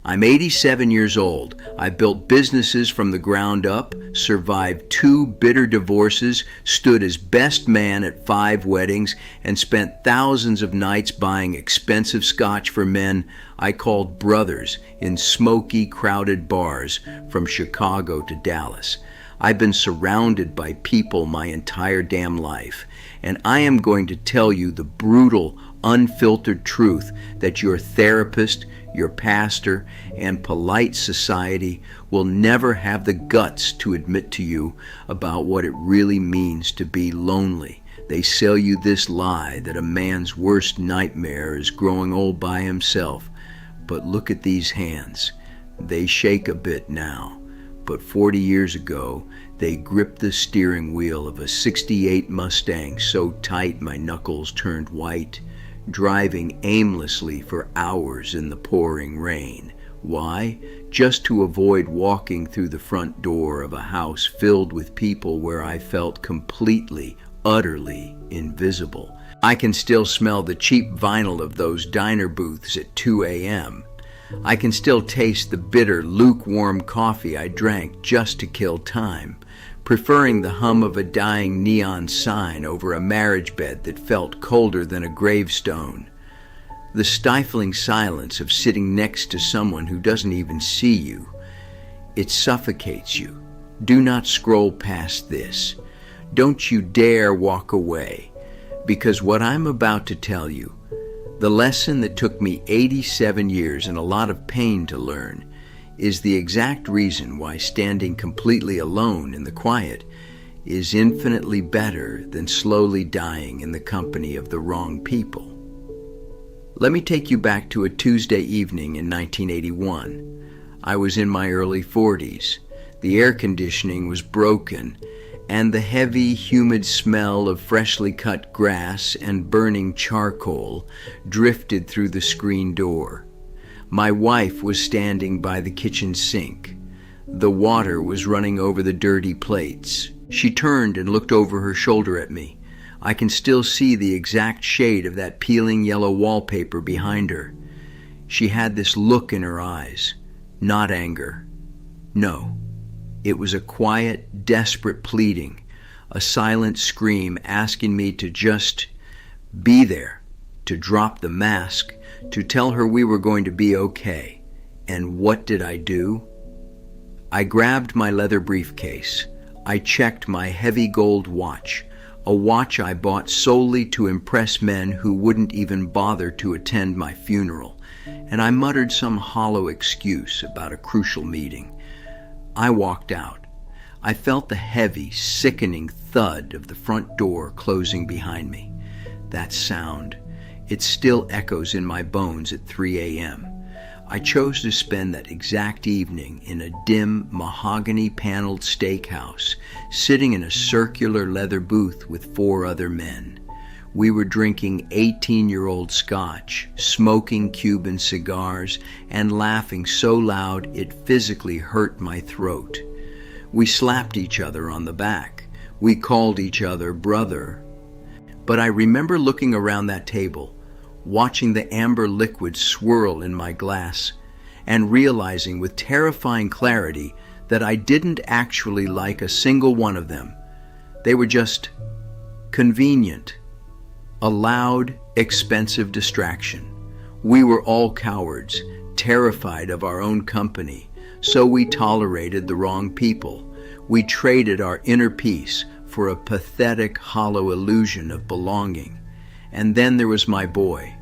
I'm 87 years old. I built businesses from the ground up, survived 2 bitter divorces, stood as best man at 5 weddings, and spent thousands of nights buying expensive scotch for men I called brothers in smoky, crowded bars from Chicago to Dallas. I've been surrounded by people my entire damn life, and I am going to tell you the brutal, unfiltered truth that your therapist, your pastor, and polite society will never have the guts to admit to you about what it really means to be lonely. They sell you this lie that a man's worst nightmare is growing old by himself. But look at these hands. They shake a bit now, but 40 years ago, they gripped the steering wheel of a '68 Mustang so tight my knuckles turned white, driving aimlessly for hours in the pouring rain. Why? Just to avoid walking through the front door of a house filled with people where I felt completely, utterly invisible. I can still smell the cheap vinyl of those diner booths at 2 a.m. I can still taste the bitter, lukewarm coffee I drank just to kill time, preferring the hum of a dying neon sign over a marriage bed that felt colder than a gravestone. The stifling silence of sitting next to someone who doesn't even see you. It suffocates you. Do not scroll past this. Don't you dare walk away, because what I'm about to tell you, the lesson that took me 87 years and a lot of pain to learn, is the exact reason why standing completely alone in the quiet is infinitely better than slowly dying in the company of the wrong people. Let me take you back to a Tuesday evening in 1981. I was in my early 40s. The air conditioning was broken, and the heavy, humid smell of freshly cut grass and burning charcoal drifted through the screen door. My wife was standing by the kitchen sink. The water was running over the dirty plates. She turned and looked over her shoulder at me. I can still see the exact shade of that peeling yellow wallpaper behind her. She had this look in her eyes, not anger. No, it was a quiet, desperate pleading, a silent scream asking me to just be there, to drop the mask, to tell her we were going to be okay. And what did I do? I grabbed my leather briefcase. I checked my heavy gold watch, a watch I bought solely to impress men who wouldn't even bother to attend my funeral, and I muttered some hollow excuse about a crucial meeting. I walked out. I felt the heavy, sickening thud of the front door closing behind me. That sound, it still echoes in my bones at 3 a.m. I chose to spend that exact evening in a dim, mahogany-paneled steakhouse, sitting in a circular leather booth with 4 other men. We were drinking 18-year-old scotch, smoking Cuban cigars, and laughing so loud it physically hurt my throat. We slapped each other on the back. We called each other brother. But I remember looking around that table, watching the amber liquid swirl in my glass, and realizing with terrifying clarity that I didn't actually like a single one of them. They were just convenient, a loud, expensive distraction. We were all cowards, terrified of our own company, so we tolerated the wrong people. We traded our inner peace for a pathetic, hollow illusion of belonging. And then there was my boy.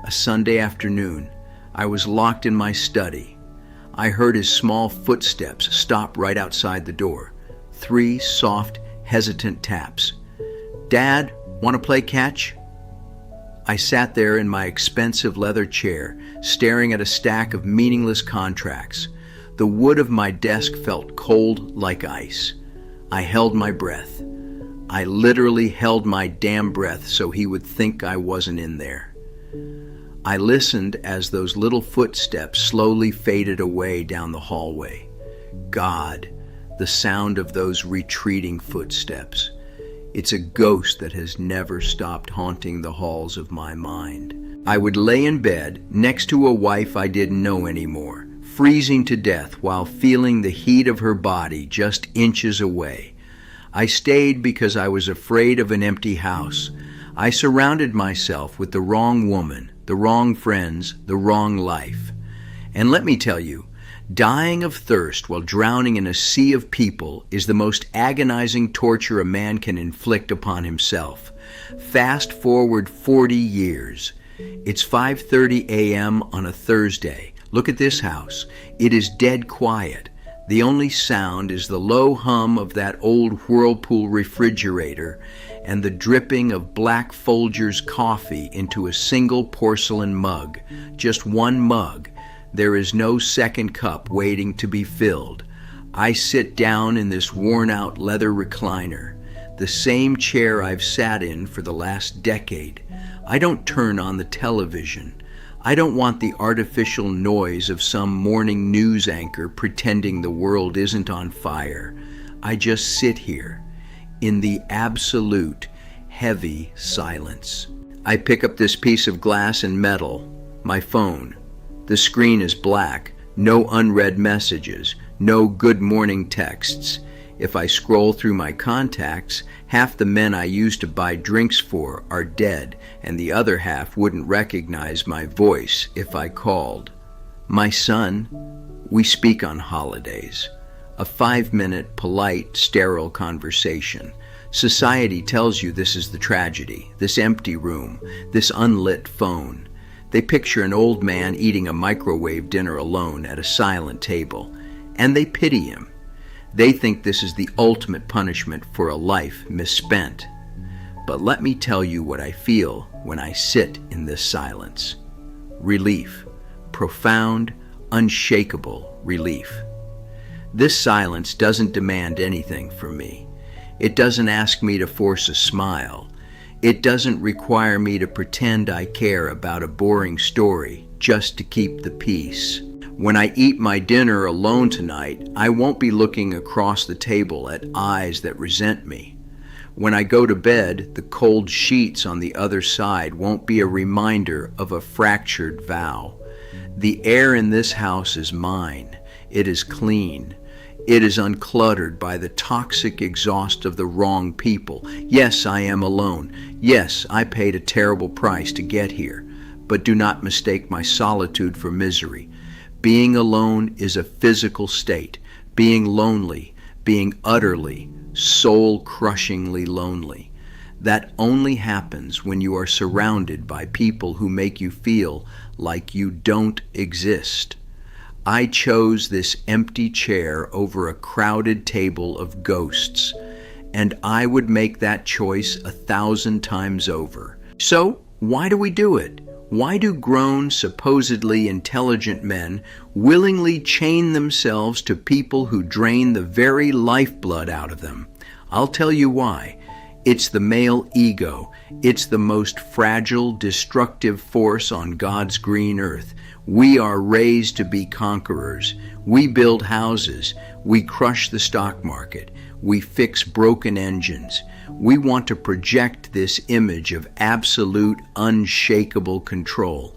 A Sunday afternoon, I was locked in my study. I heard his small footsteps stop right outside the door. 3 soft, hesitant taps. "Dad, want to play catch?" I sat there in my expensive leather chair, staring at a stack of meaningless contracts. The wood of my desk felt cold like ice. I held my breath. I literally held my damn breath so he would think I wasn't in there. I listened as those little footsteps slowly faded away down the hallway. God, the sound of those retreating footsteps. It's a ghost that has never stopped haunting the halls of my mind. I would lay in bed next to a wife I didn't know anymore, freezing to death while feeling the heat of her body just inches away. I stayed because I was afraid of an empty house. I surrounded myself with the wrong woman, the wrong friends, the wrong life. And let me tell you, dying of thirst while drowning in a sea of people is the most agonizing torture a man can inflict upon himself. Fast forward 40 years. It's 5:30 a.m. on a Thursday. Look at this house. It is dead quiet. The only sound is the low hum of that old Whirlpool refrigerator and the dripping of Black Folgers coffee into a single porcelain mug. Just one mug. There is no second cup waiting to be filled. I sit down in this worn-out leather recliner, the same chair I've sat in for the last decade. I don't turn on the television. I don't want the artificial noise of some morning news anchor pretending the world isn't on fire. I just sit here, in the absolute, heavy silence. I pick up this piece of glass and metal, my phone. The screen is black, no unread messages, no good morning texts. If I scroll through my contacts, half the men I used to buy drinks for are dead, and the other half wouldn't recognize my voice if I called. My son, we speak on holidays. A 5-minute, polite, sterile conversation. Society tells you this is the tragedy, this empty room, this unlit phone. They picture an old man eating a microwave dinner alone at a silent table, and they pity him. They think this is the ultimate punishment for a life misspent. But let me tell you what I feel when I sit in this silence. Relief. Profound, unshakable relief. This silence doesn't demand anything from me. It doesn't ask me to force a smile. It doesn't require me to pretend I care about a boring story just to keep the peace. When I eat my dinner alone tonight, I won't be looking across the table at eyes that resent me. When I go to bed, the cold sheets on the other side won't be a reminder of a fractured vow. The air in this house is mine. It is clean. It is uncluttered by the toxic exhaust of the wrong people. Yes, I am alone. Yes, I paid a terrible price to get here. But do not mistake my solitude for misery. Being alone is a physical state. Being lonely, being utterly, soul-crushingly lonely. That only happens when you are surrounded by people who make you feel like you don't exist. I chose this empty chair over a crowded table of ghosts, and I would make that choice 1,000 times over. So, why do we do it? Why do grown, supposedly intelligent men willingly chain themselves to people who drain the very lifeblood out of them? I'll tell you why. It's the male ego. It's the most fragile, destructive force on God's green earth. We are raised to be conquerors. We build houses. We crush the stock market. We fix broken engines. We want to project this image of absolute, unshakable control.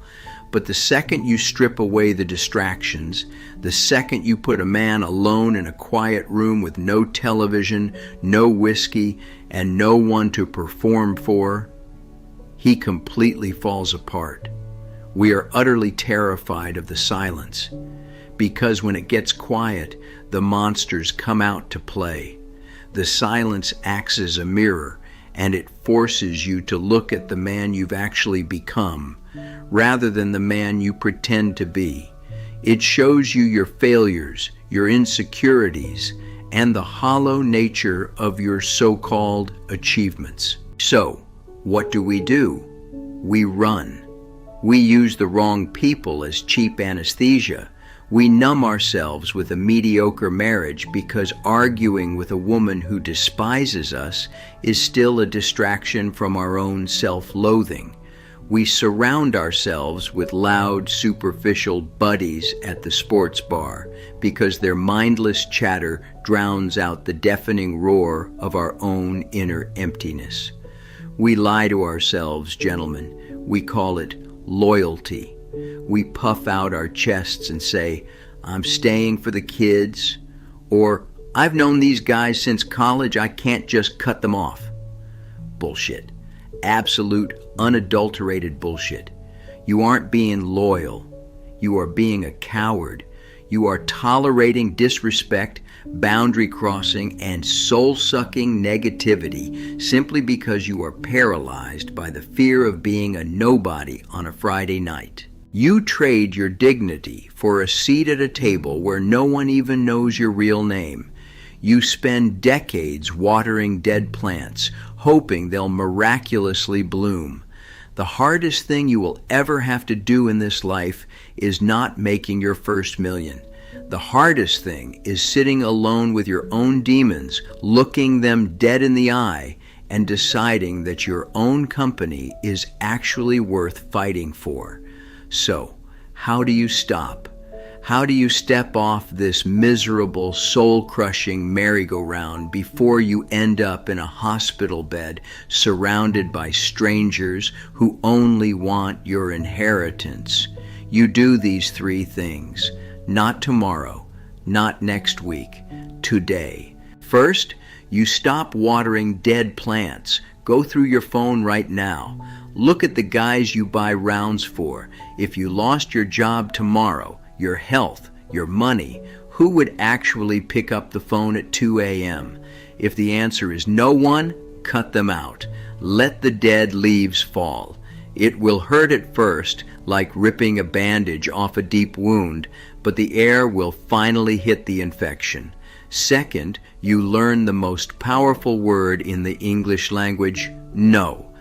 But the second you strip away the distractions, the second you put a man alone in a quiet room with no television, no whiskey, and no one to perform for, he completely falls apart. We are utterly terrified of the silence, because when it gets quiet, the monsters come out to play. The silence acts as a mirror, and it forces you to look at the man you've actually become, rather than the man you pretend to be. It shows you your failures, your insecurities, and the hollow nature of your so-called achievements. So, what do? We run. We use the wrong people as cheap anesthesia. We numb ourselves with a mediocre marriage because arguing with a woman who despises us is still a distraction from our own self-loathing. We surround ourselves with loud, superficial buddies at the sports bar because their mindless chatter drowns out the deafening roar of our own inner emptiness. We lie to ourselves, gentlemen. We call it loyalty. We puff out our chests and say, I'm staying for the kids, or I've known these guys since college, I can't just cut them off. Bullshit. Absolute, unadulterated bullshit. You aren't being loyal. You are being a coward. You are tolerating disrespect, boundary crossing, and soul-sucking negativity simply because you are paralyzed by the fear of being a nobody on a Friday night. You trade your dignity for a seat at a table where no one even knows your real name. You spend decades watering dead plants, hoping they'll miraculously bloom. The hardest thing you will ever have to do in this life is not making your first million. The hardest thing is sitting alone with your own demons, looking them dead in the eye, and deciding that your own company is actually worth fighting for. So, how do you stop? How do you step off this miserable, soul-crushing merry-go-round before you end up in a hospital bed surrounded by strangers who only want your inheritance? You do these three things. Not tomorrow, not next week, today. First, you stop watering dead plants. Go through your phone right now. Look at the guys you buy rounds for. If you lost your job tomorrow, your health, your money, who would actually pick up the phone at 2 a.m.? If the answer is no one, cut them out. Let the dead leaves fall. It will hurt at first, like ripping a bandage off a deep wound, but the air will finally hit the infection. Second, you learn the most powerful word in the English language, no.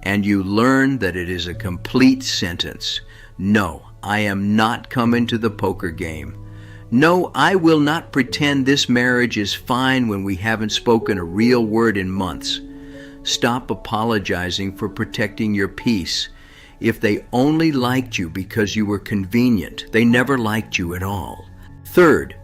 And you learn that it is a complete sentence. No, I am not coming to the poker game. No, I will not pretend this marriage is fine when we haven't spoken a real word in months. Stop apologizing for protecting your peace. If they only liked you because you were convenient, they never liked you at all. Third,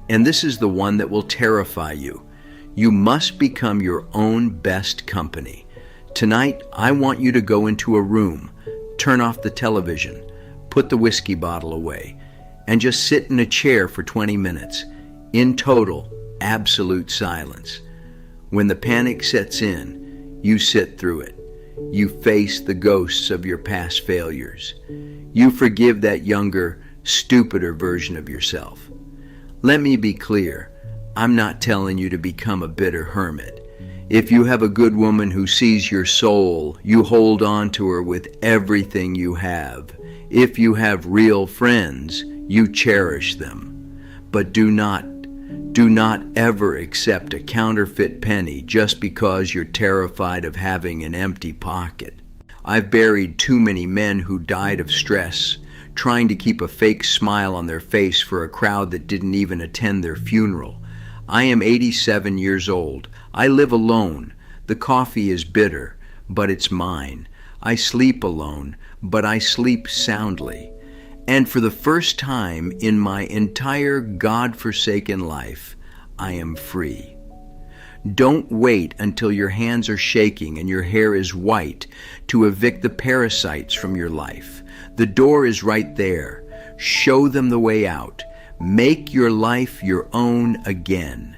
and this is the one that will terrify you, you must become your own best company. Tonight, I want you to go into a room, turn off the television, put the whiskey bottle away, and just sit in a chair for 20 minutes. In total, absolute silence. When the panic sets in, you sit through it. You face the ghosts of your past failures. You forgive that younger, stupider version of yourself. Let me be clear, I'm not telling you to become a bitter hermit. If you have a good woman who sees your soul, you hold on to her with everything you have. If you have real friends, you cherish them. But do not ever accept a counterfeit penny just because you're terrified of having an empty pocket. I've buried too many men who died of stress, trying to keep a fake smile on their face for a crowd that didn't even attend their funeral. I am 87 years old. I live alone. The coffee is bitter, but it's mine. I sleep alone, but I sleep soundly. And for the first time in my entire God-forsaken life, I am free. Don't wait until your hands are shaking and your hair is white to evict the parasites from your life. The door is right there. Show them the way out. Make your life your own again.